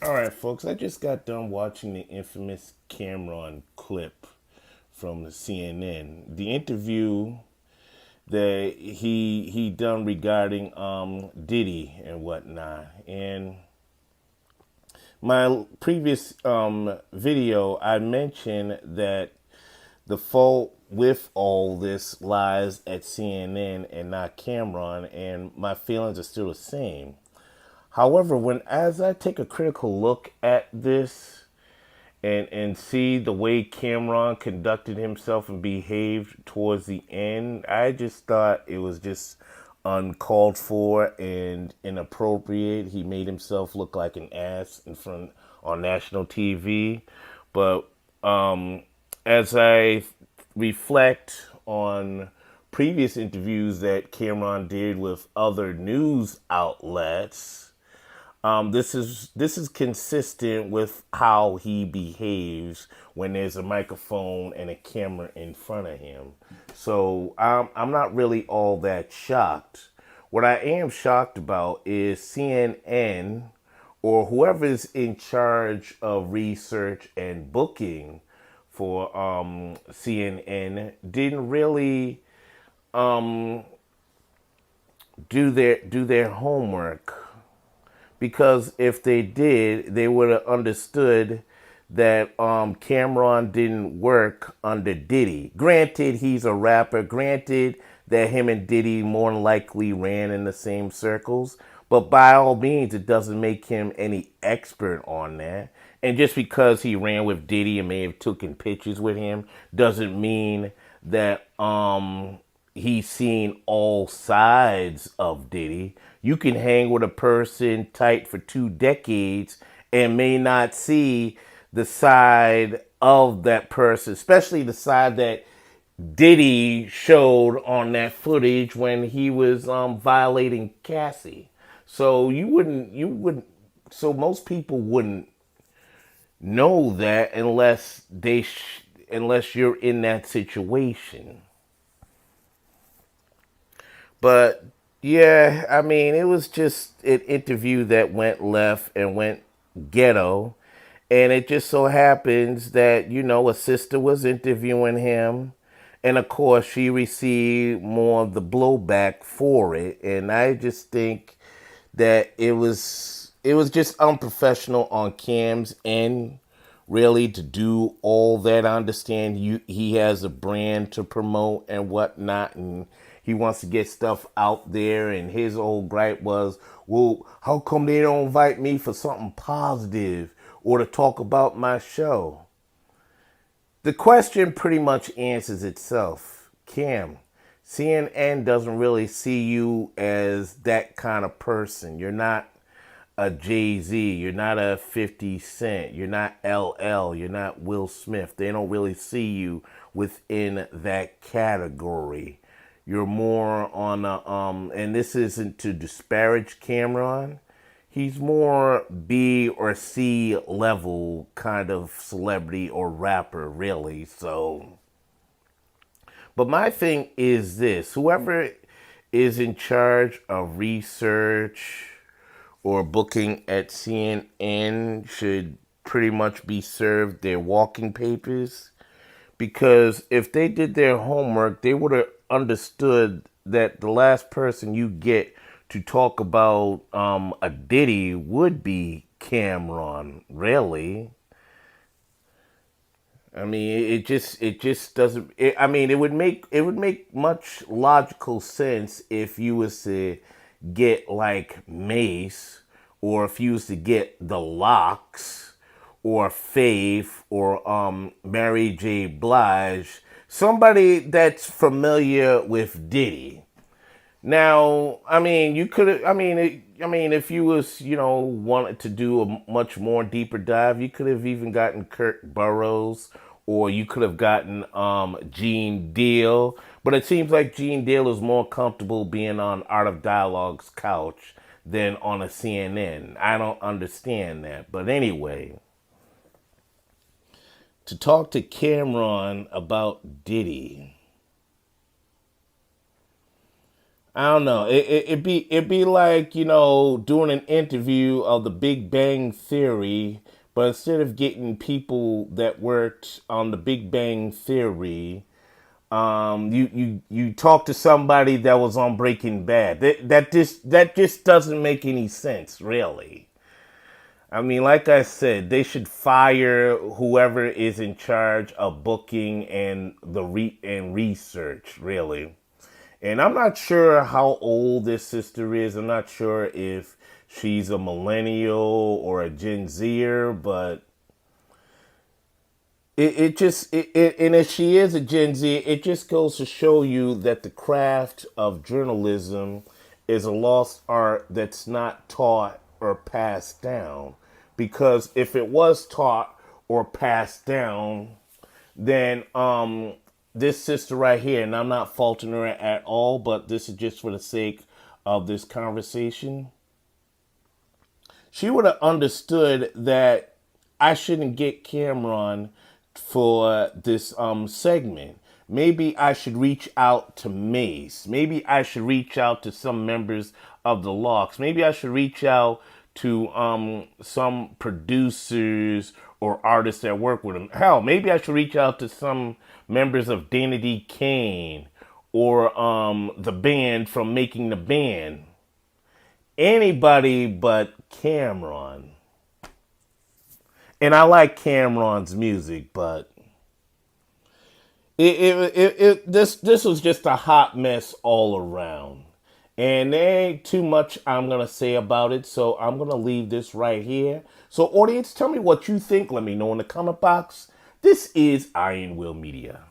All right, folks, I just got done watching the infamous Camron clip from the CNN. The interview that he done regarding Diddy and whatnot. And my previous video, I mentioned that the fault with all this lies at CNN and not Camron, and my feelings are still the same. However, when as I take a critical look at this and see the way Camron conducted himself and behaved towards the end, I just thought it was just uncalled for and inappropriate. He made himself look like an ass in front on national TV. But as I reflect on previous interviews that Cameron did with other news outlets, this is consistent with how he behaves when there's a microphone and a camera in front of him. So I'm not really all that shocked. What I am shocked about is CNN or whoever is in charge of research and booking for CNN didn't really do their homework, because if they did, they would have understood that Camron didn't work under Diddy. Granted, he's a rapper. Granted that him and Diddy more than likely ran in the same circles. But by all means, it doesn't make him any expert on that. And just because he ran with Diddy and may have taken pictures with him doesn't mean that he's seen all sides of Diddy. You can hang with a person tight for 2 decades and may not see the side of that person, especially the side that Diddy showed on that footage when he was violating Cassie. So so most people wouldn't know that unless you're in that situation. But yeah, I mean, it was just an interview that went left and went ghetto. And it just so happens that, a sister was interviewing him. And of course, she received more of the blowback for it. And I just think that it was just unprofessional on Cam's end, really, to do all that. I understand he has a brand to promote and whatnot, and he wants to get stuff out there. And his old gripe was, well, how come they don't invite me for something positive or to talk about my show? The question pretty much answers itself. Cam, CNN doesn't really see you as that kind of person. You're not a Jay-Z. You're not a 50 Cent. You're not LL. You're not Will Smith. They don't really see you within that category. You're more on and this isn't to disparage Cameron. He's more B or C level kind of celebrity or rapper, really. So, but my thing is this: whoever is in charge of research or booking at CNN should pretty much be served their walking papers, because if they did their homework, they would have understood that the last person you get to talk about a Diddy would be Camron. Really, I mean, it just doesn't. I mean, it would make much logical sense if you was to get like Mace, or if you was to get the Locks, or Faith, or Mary J. Blige, somebody that's familiar with Diddy. Now, I mean, you could. I mean, if you was, wanted to do a much more deeper dive, you could have even gotten Kurt Burrows, or you could have gotten Gene Deal. But it seems like Gene Deal is more comfortable being on Art of Dialogue's couch than on a CNN. I don't understand that. But anyway, to talk to Cameron about Diddy, I don't know. It'd be like, doing an interview of the Big Bang Theory, but instead of getting people that worked on the Big Bang Theory, you talk to somebody that was on Breaking Bad. That just doesn't make any sense, really. I mean, like I said, they should fire whoever is in charge of booking and research, really. And I'm not sure how old this sister is. I'm not sure if she's a millennial or a Gen Zer, but and if she is a Gen Z, it just goes to show you that the craft of journalism is a lost art that's not taught or passed down. Because if it was taught or passed down, then this sister right here, and I'm not faulting her at all, but this is just for the sake of this conversation. She would have understood that I shouldn't get Camron for this segment. Maybe I should reach out to Mace. Maybe I should reach out to some members of the Locks. Maybe I should reach out to some producers or artists that work with him. Hell, maybe I should reach out to some members of Danity Kane or the band from Making the Band. Anybody but Camron. And I like Camron's music, but this was just a hot mess all around. And there ain't too much I'm going to say about it, so I'm going to leave this right here. So, audience, tell me what you think. Let me know in the comment box. This is Iron Will Media.